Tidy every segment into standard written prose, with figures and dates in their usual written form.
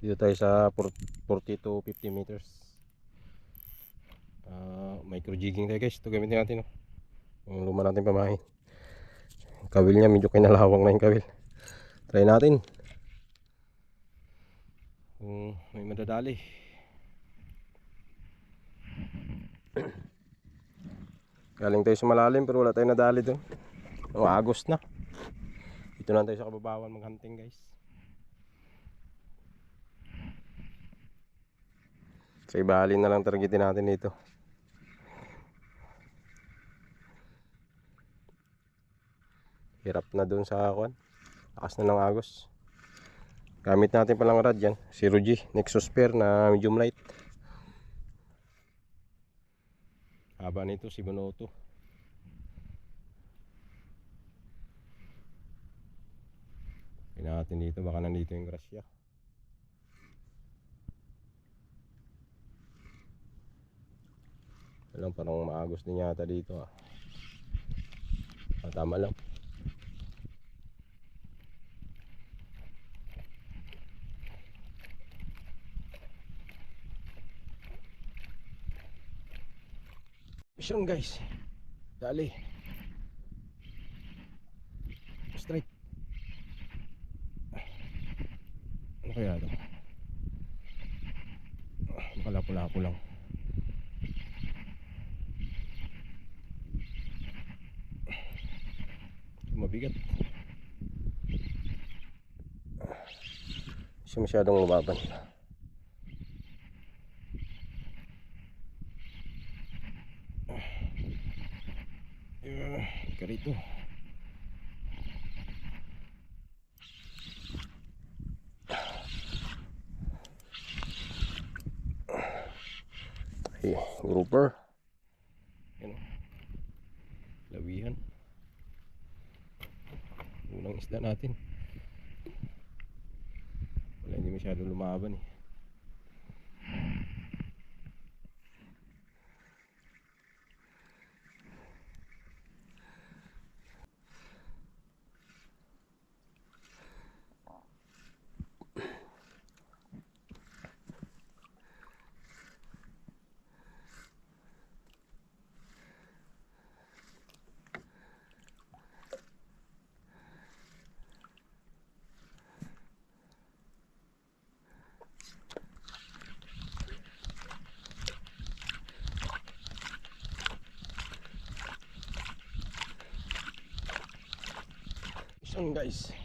Dito tayo sa 40 to 50 meters. Micro jigging tayo guys. Ito gamitin natin. Yung luma natin pamahin. Kawil niya medyo kinalawang na yung kawil. Try natin. Kung may madadali. Galing tayo sa malalim pero wala tayong nadali dun. Agos na. Dito na tayo sa kababawan maghunting guys. Sa ibahalin na lang targetin natin dito. Hirap na dun sa kwan. Lakas na ng agos. Gamit natin palang rad yan. Zero G Nexus Pair na medium light. Haba nito 702. Tingnan natin dito, baka nandito yung grasya. Alam, parang maagos din yata dito tama lang. Mission guys. Dali. Straight. Ano kaya ito? Makalapo-lapo lang. Mabigat. Kasi masyadong lumaban. Karito. Ay, grouper. Yan. Lawihan. Unang isda natin. Wala, hindi masyadong lumaban eh. Mission guys.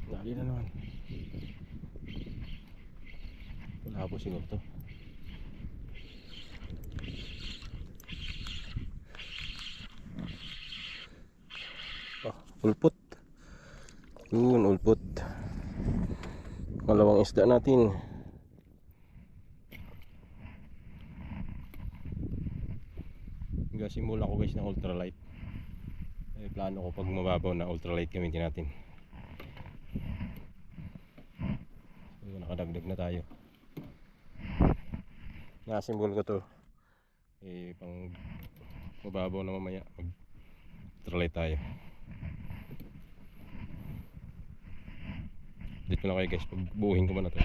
Dali na naman. Wala po siguro to. Ulpot. Yun, ulpot. Malawang isda natin. Simula ko guys ng ultralight. Plano ko pag mababaw na ultralight gamitin natin. So, nakadagdag na tayo. Nakasimbol ko to. Pang mababaw na mamaya mag ultralight tayo. Dito na kayo guys, pagbuuhin ko muna to.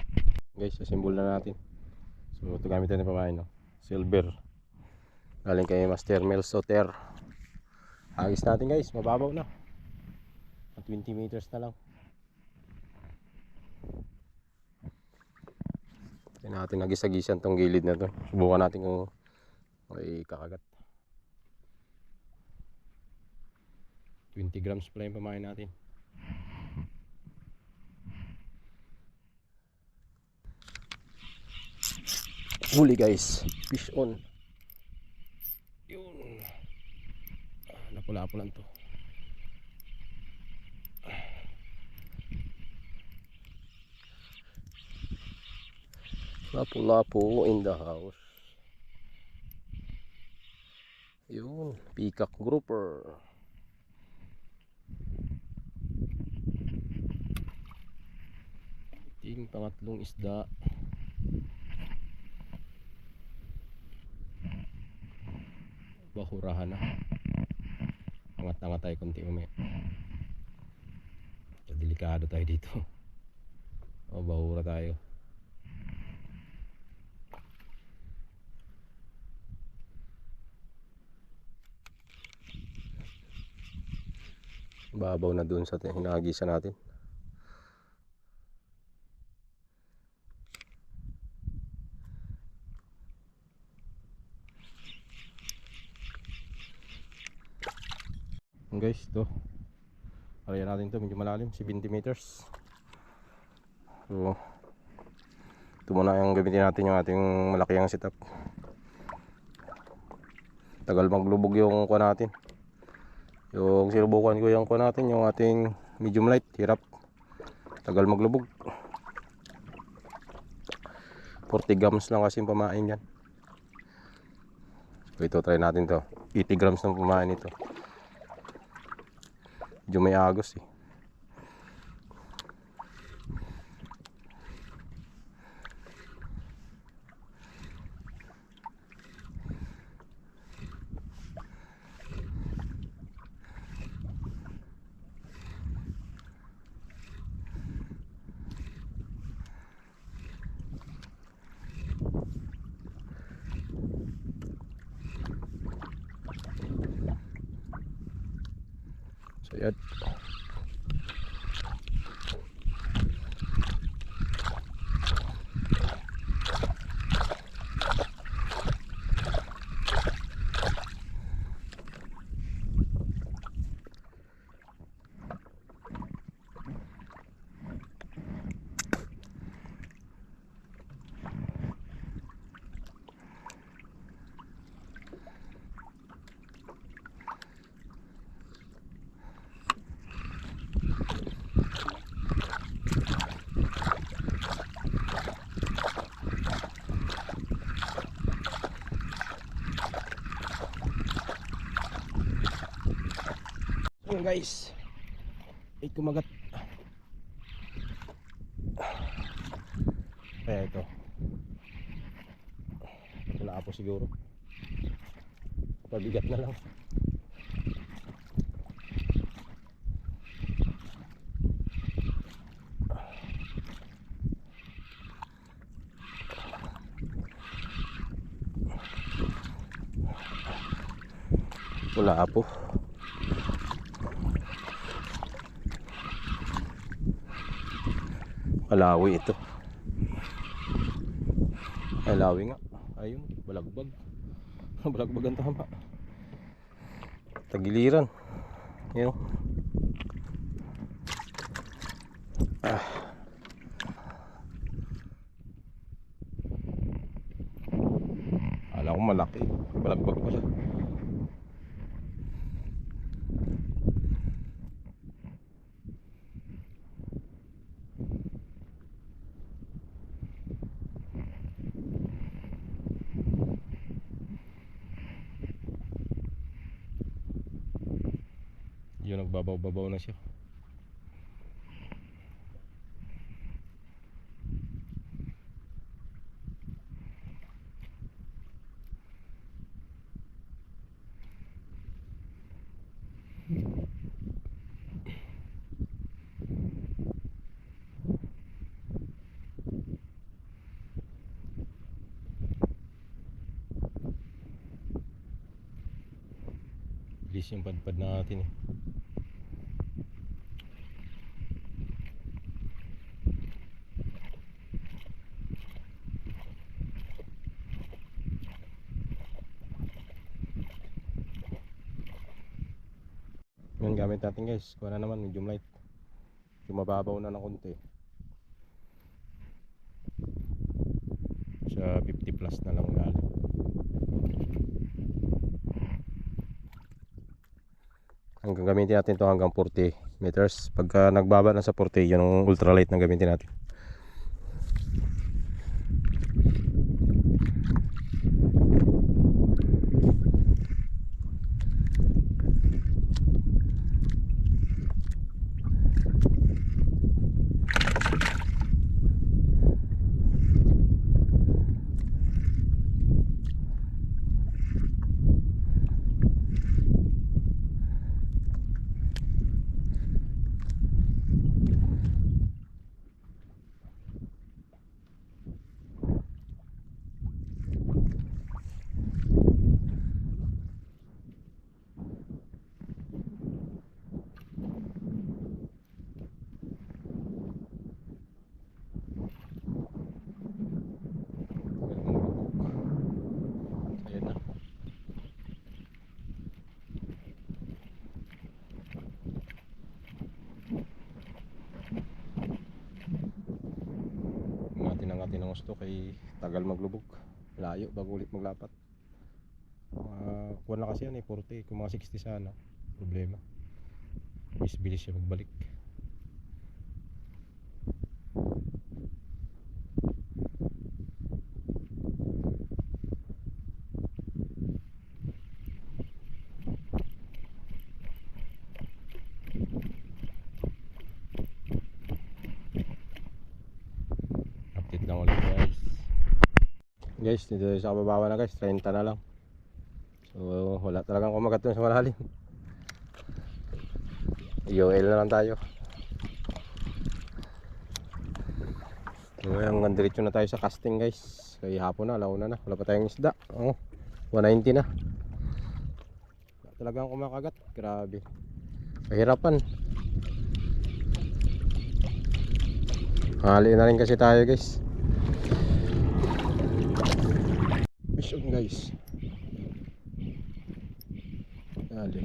Guys, simbol na natin. So ito gamit natin pamain, no? Silver. Galing kay Master Mel Soter. Agis natin guys, mababaw na. 20 meters na lang. Tignan natin nagis-agisan tong gilid na to. Subukan natin kung may kakagat. 20 grams pala yung pamain natin. Huli guys, fish on. Yun. Napula-po lang to. Lapu-lapu in the house. Yun, peacock grouper. Ting pangatlong isda. Bahurahan na. Angat-angat tayo konti umaya. Delikado tayo dito. O bahura tayo. Babaw na dun sa hinagisan natin. Guys, ito area natin to medyo malalim, 70 meters. So ito muna yung gamitin natin, yung ating malaki ang setup. Tagal maglubog yung kuha natin. Yung sinubukan ko yung kuha natin, yung ating medium light, hirap, tagal maglubog. 40 grams lang kasi yung pamain yan. So ito try natin to, 80 grams ng pamain ito. Medyo may agos eh. So yan. Ayan guys, 8 kumagat. Kaya ito wala po siguro, pabigat na lang. Wala po. Malawi ito. Ay, lawi nga. Ayun, balagbag. Balagbag ang tama. Tagiliran. Yun. Alam ko malaki. Balagbag pala. Yun, nagbabaw-babaw na siya. Bilis yung padpad natin eh. Yan gamit natin guys, kuha na naman medium light. Mababaw na ng konti. Sa 50 plus na lang lalim. Hanggang gamitin natin to hanggang 40 meters. Pagka nagbaba na sa 40, yun ang ultralight na gamitin natin. natin ang gusto kay tagal maglubog, layo bago ulit maglapat. Kuha na kasi yan 40, kung mga 60 sana problema, bilis siya magbalik. Update lang ulit guys, dito sa kababawa na guys, 30 na lang. So wala talagang kumagat dun sa malalim. IOL na lang tayo. So hanggang diretso na tayo sa casting guys. Kaya hapon na, alauna na, wala pa tayong isda. 190 na. Wala talagang kumakagat, grabe. Kahirapan. Hali na rin kasi tayo guys. Mission guys. Dali.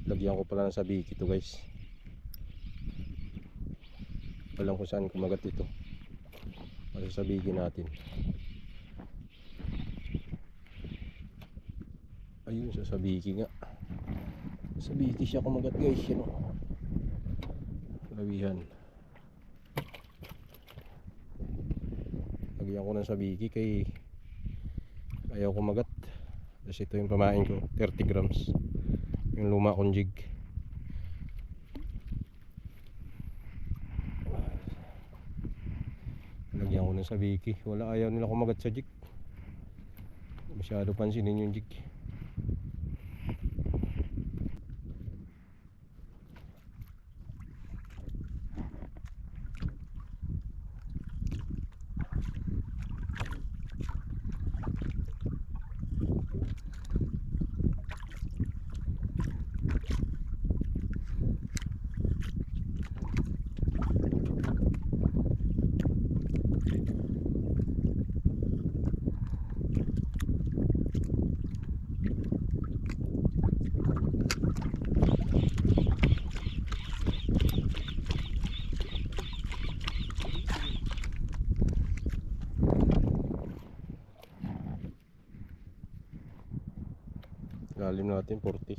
Lagyan ko pala ng sabiki to guys. Alam ko saan kumagat ito. Kasi sabiki natin. Ayun sa sabiki nga. Sabiki siya kumagat guys, yun o. Lawihan. Lagyan ko ng sabiki kay ayaw kumagat. Kasi ito yung pamain ko, 30 grams. Yung luma kong jig. Lagyan ko ng sabiki. Wala, ayaw nila kumagat sa jig. Masyado pansinin yung jig. Lalim natin 40.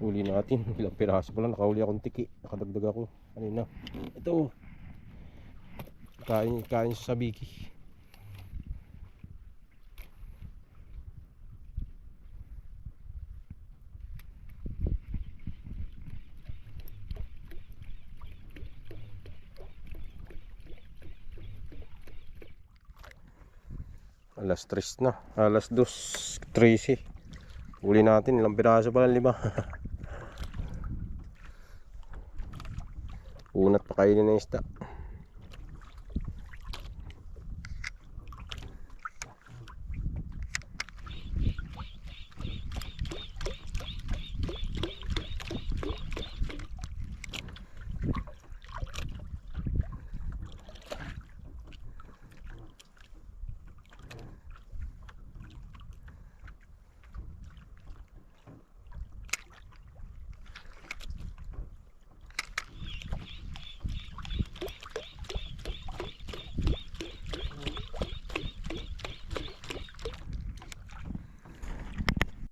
Huli natin, ilang piraso pa lang, nakahuli akong tiki, nakadagdag ako kanina. Ito, kain sa sabiki. Alas 3 na, alas 2:13. Huli natin, ilang piraso pa lang, 5. Unat pa kainin ng isda.